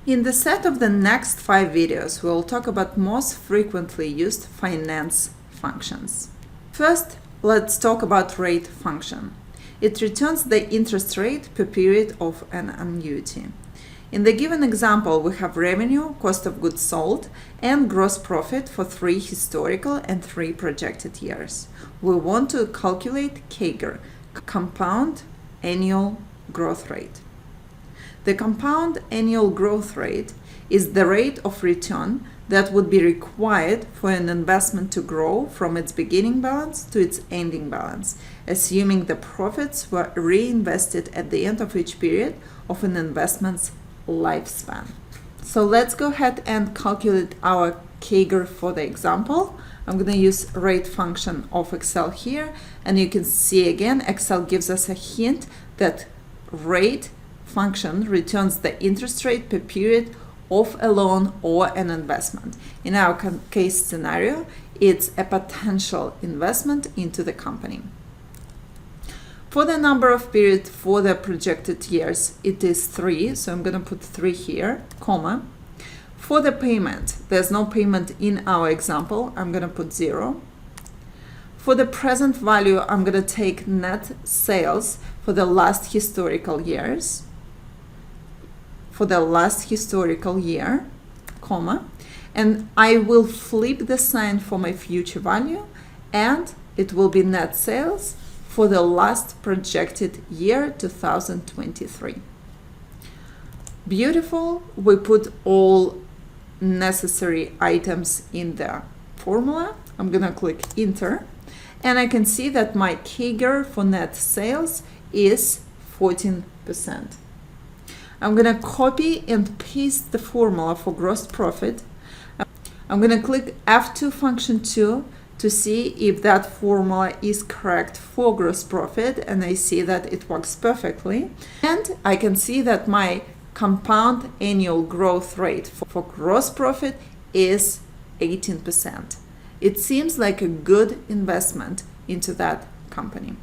In the set of the next 5 videos, we will talk about most frequently used finance functions. First, let's talk about rate function. It returns the interest rate per period of an annuity. In the given example, we have revenue, cost of goods sold, and gross profit for 3 historical and 3 projected years. We want to calculate CAGR, compound annual growth rate. The compound annual growth rate is the rate of return that would be required for an investment to grow from its beginning balance to its ending balance, assuming the profits were reinvested at the end of each period of an investment's lifespan. So let's go ahead and calculate our CAGR for the example. I'm going to use rate function of Excel here, and you can see again Excel gives us a hint that rate function returns the interest rate per period of a loan or an investment. In our case scenario, it's a potential investment into the company. For the number of periods for the projected years, it is 3, so I'm going to put 3 here, comma. For the payment, there's no payment in our example, I'm going to put 0. For the present value, I'm going to take net sales for the last historical years. For the last historical year, comma, and I will flip the sign for my future value, and it will be net sales for the last projected year, 2023. Beautiful. We put all necessary items in the formula. I'm gonna click enter, and I can see that my CAGR for net sales is 14%. I'm going to copy and paste the formula for gross profit. I'm going to click F2 function 2 to see if that formula is correct for gross profit, and I see that it works perfectly. And I can see that my compound annual growth rate for gross profit is 18%. It seems like a good investment into that company.